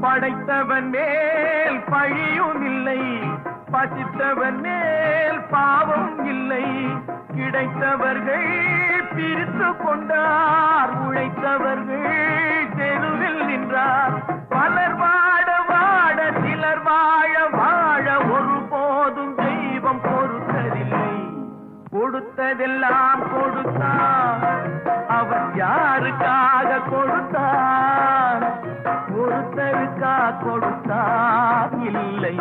படைத்தவன் மேல் பழியும் இல்லை, பசித்தவன் மேல் பாவம் இல்லை. கிடைத்தவர்கள் பிரித்து கொண்டார், உழைத்தவர்கள் தெருவில் நின்றார். பலர் வாட வாட சிலர் வாழ வாழ ஒருபோதும் தெய்வம் பொறுத்ததில்லை. கொடுத்ததெல்லாம் கொடுத்தான், அவன் யாருக்காக கொடுத்தான்? ஒருத்தருக்கா கொடுத்தான், இல்லை